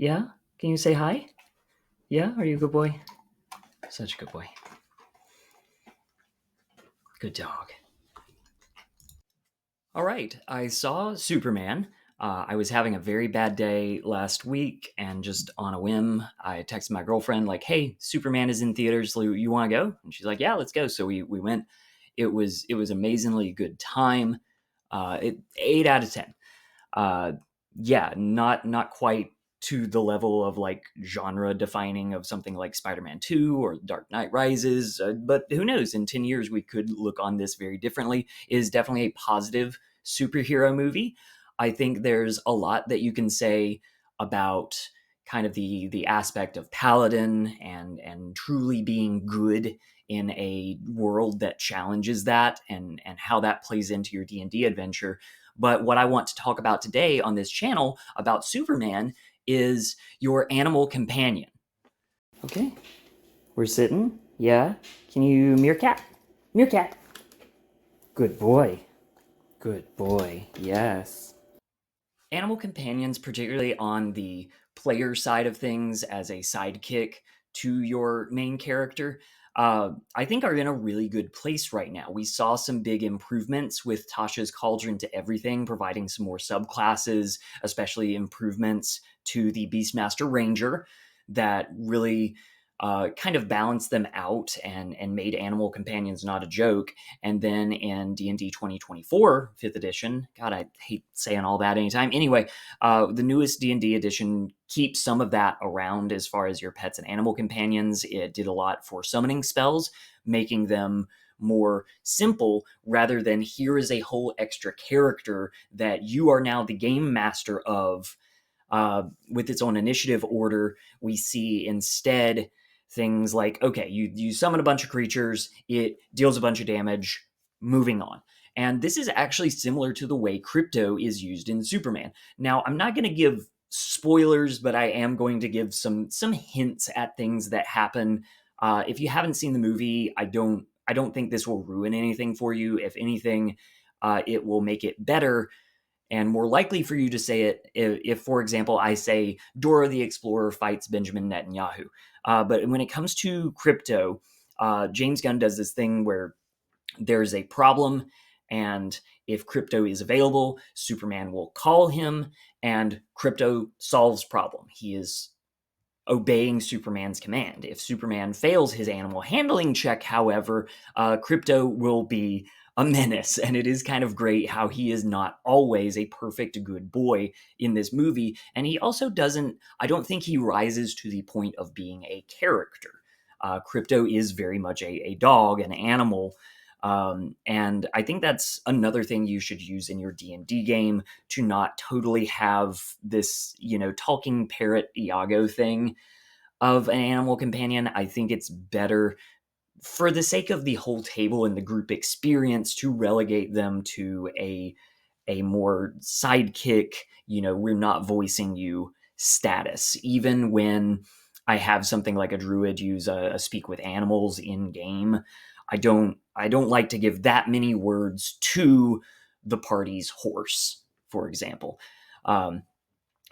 Yeah? Can you say hi? Yeah? Are you a good boy? Such a good boy. Good dog. All right. I saw Superman. I was having a very bad day last week, and just on a whim, I texted my girlfriend, like, hey, Superman is in theaters. You want to go? And she's like, yeah, let's go. So we went. It was amazingly good time. 8 out of 10. uh yeah, not quite to the level of like genre defining of something like Spider-Man 2 or Dark Knight Rises, but who knows, in 10 years we could look on this very differently. It is definitely a positive superhero movie. I think there's a lot that you can say about kind of the aspect of Paladin and truly being good in a world that challenges that, and how that plays into your D&D adventure. But what I want to talk about today on this channel about Superman is your animal companion. Okay, we're sitting. Yeah. Can you meerkat? Meerkat. Good boy. Good boy. Yes. Animal companions, particularly on the player side of things as a sidekick to your main character, I think are in a really good place right now. We saw some big improvements with Tasha's Cauldron to Everything, providing some more subclasses, especially improvements to the Beastmaster Ranger that really kind of balanced them out and made animal companions not a joke. And then in D&D 2024 5th edition, god, I hate saying all that anytime. Anyway, the newest D&D edition keeps some of that around as far as your pets and animal companions. It did a lot for summoning spells, making them more simple rather than here is a whole extra character that you are now the game master of. With its own initiative order, we see instead things like, okay, you summon a bunch of creatures, it deals a bunch of damage, moving on. And this is actually similar to the way crypto is used in Superman. Now, I'm not going to give spoilers, but I am going to give some hints at things that happen. If you haven't seen the movie, I don't think this will ruin anything for you. If anything, it will make it better and more likely for you to say it if, for example, I say Dora the Explorer fights Benjamin Netanyahu. But when it comes to crypto, James Gunn does this thing where there's a problem, and if crypto is available, Superman will call him, and crypto solves problem. He is obeying Superman's command. If Superman fails his animal handling check, however, Crypto will be a menace. And it is kind of great how he is not always a perfect good boy in this movie. And he also doesn't, I don't think he rises to the point of being a character. Crypto is very much a dog, an animal. And I think that's another thing you should use in your D&D game, to not totally have this, talking parrot Iago thing of an animal companion. I think it's better, for the sake of the whole table and the group experience, to relegate them to a more sidekick, we're not voicing you status. Even when I have something like a druid use a speak with animals in game, I don't like to give that many words to the party's horse, for example. Um,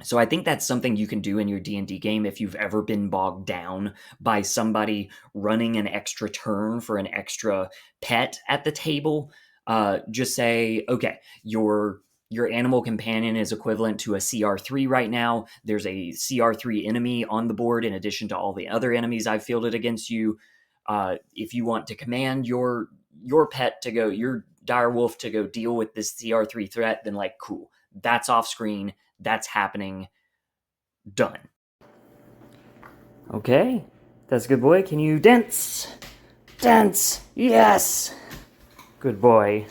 so I think that's something you can do in your D&D game if you've ever been bogged down by somebody running an extra turn for an extra pet at the table. Just say, okay, your animal companion is equivalent to a CR3 right now. There's a CR3 enemy on the board in addition to all the other enemies I've fielded against you. If you want to command your pet to go, your dire wolf to go deal with this CR3 threat, then like, cool, that's off screen, that's happening, done. Okay, that's a good boy. Can you dance? Dance! Yes! Good boy.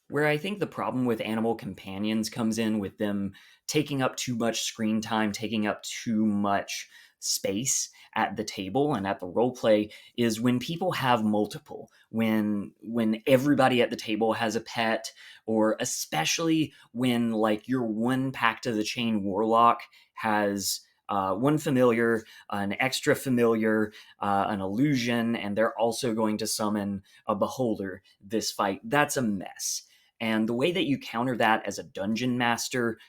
Where I think the problem with animal companions comes in with them taking up too much screen time, taking up too much space at the table and at the role play, is when people have multiple, when everybody at the table has a pet, or especially when like your one Pact of the Chain warlock has one familiar, an extra familiar, an illusion, and they're also going to summon a beholder this fight. That's a mess. And the way that you counter that as a dungeon master,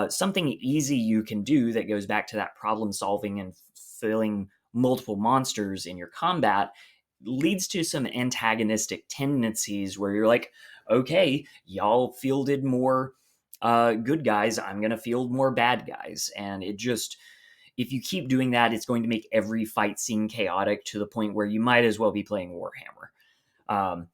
something easy you can do that goes back to that problem solving and filling multiple monsters in your combat leads to some antagonistic tendencies where you're like, okay, y'all fielded more good guys, I'm going to field more bad guys. And it just, if you keep doing that, it's going to make every fight scene chaotic to the point where you might as well be playing Warhammer.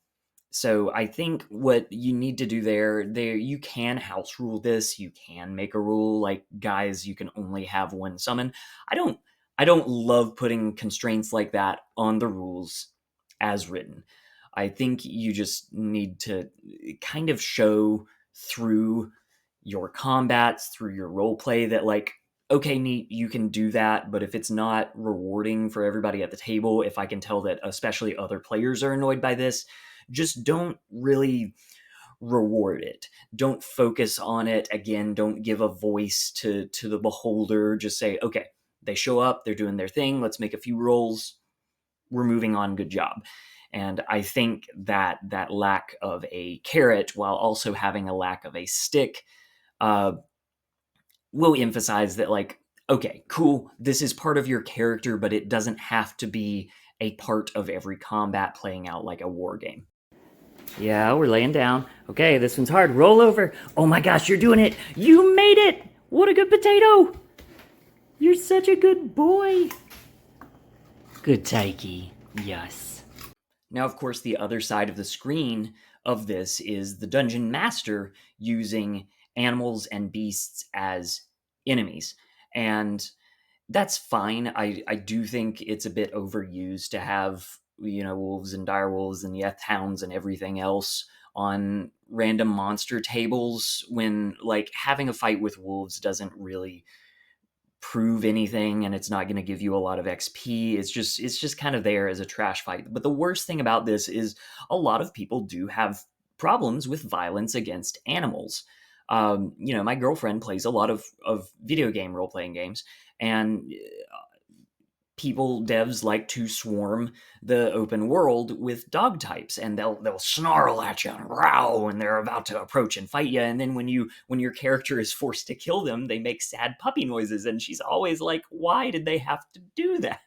So I think what you need to do there, you can house rule this. You can make a rule like, guys, you can only have one summon. I don't I don't love putting constraints like that on the rules as written. I think you just need to kind of show through your combats, through your role play that, like, okay, neat, you can do that, but if it's not rewarding for everybody at the table, if I can tell that especially other players are annoyed by this, just don't really reward it. Don't focus on it. Again, don't give a voice to the beholder. Just say, okay, they show up, they're doing their thing, let's make a few rolls, we're moving on, good job. And I think that that lack of a carrot while also having a lack of a stick uh, will emphasize that, like, okay, cool, this is part of your character, but it doesn't have to be a part of every combat playing out like a war game. Yeah, we're laying down. Okay, this one's hard. Roll over. Oh my gosh, you're doing it. You made it. What a good potato. You're such a good boy. Good Taiki. Yes. Now, of course, the other side of the screen of this is the dungeon master using animals and beasts as enemies. And that's fine. I do think it's a bit overused to have, wolves and direwolves and yeth hounds and everything else on random monster tables when, like, having a fight with wolves doesn't really prove anything and it's not going to give you a lot of XP. It's just kind of there as a trash fight. But the worst thing about this is a lot of people do have problems with violence against animals. My girlfriend plays a lot of video game role playing games, and devs like to swarm the open world with dog types, and they'll snarl at you and growl when they're about to approach and fight you, and then when your character is forced to kill them, they make sad puppy noises, and she's always like, why did they have to do that?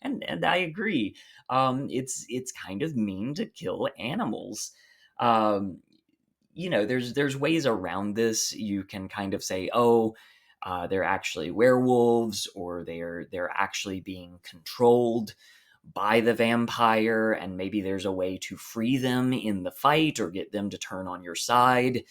And I agree. It's kind of mean to kill animals. um, there's ways around this. You can kind of say, oh, they're actually werewolves, or they're actually being controlled by the vampire, and maybe there's a way to free them in the fight or get them to turn on your side.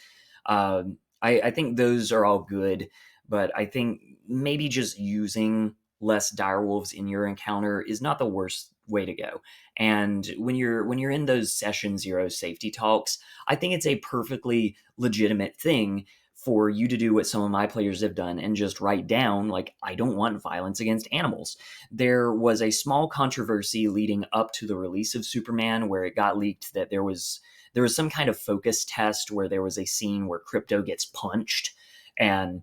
I think those are all good, but I think maybe just using less direwolves in your encounter is not the worst way to go. And when you're in those session zero safety talks, I think it's a perfectly legitimate thing for you to do what some of my players have done and just write down, like, I don't want violence against animals. There was a small controversy leading up to the release of Superman where it got leaked that there was some kind of focus test where there was a scene where Crypto gets punched, and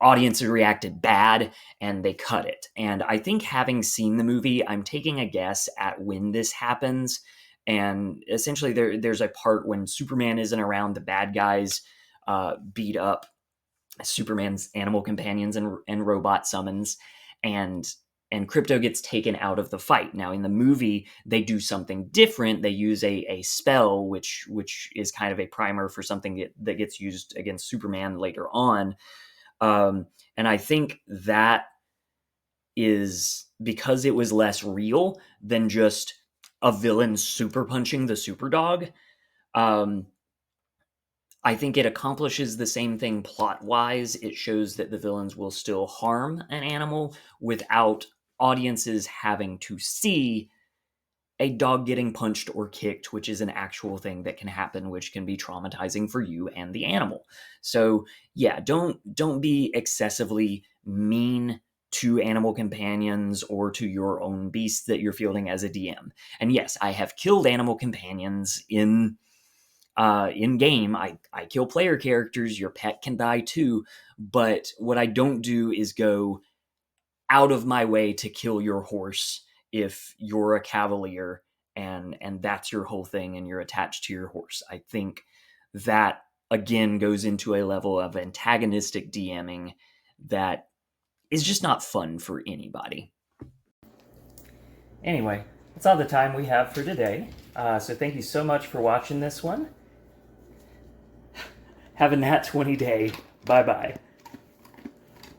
audiences reacted bad and they cut it. And I think, having seen the movie, I'm taking a guess at when this happens. And essentially there's a part when Superman isn't around, the bad guys beat up Superman's animal companions and robot summons, and Crypto gets taken out of the fight. Now, in the movie, they do something different. They use a spell, which is kind of a primer for something that gets used against Superman later on. And I think that is because it was less real than just a villain super punching the super dog. Um, I think it accomplishes the same thing plot wise. It shows that the villains will still harm an animal without audiences having to see a dog getting punched or kicked, which is an actual thing that can happen, which can be traumatizing for you and the animal. So yeah, don't be excessively mean to animal companions or to your own beasts that you're fielding as a DM. And yes, I have killed animal companions in game. I kill player characters. Your pet can die too. But what I don't do is go out of my way to kill your horse if you're a cavalier and that's your whole thing and you're attached to your horse. I think that again goes into a level of antagonistic DMing that is just not fun for anybody. Anyway, that's all the time we have for today. So thank you so much for watching this one. Have a nat 20 day. Bye bye.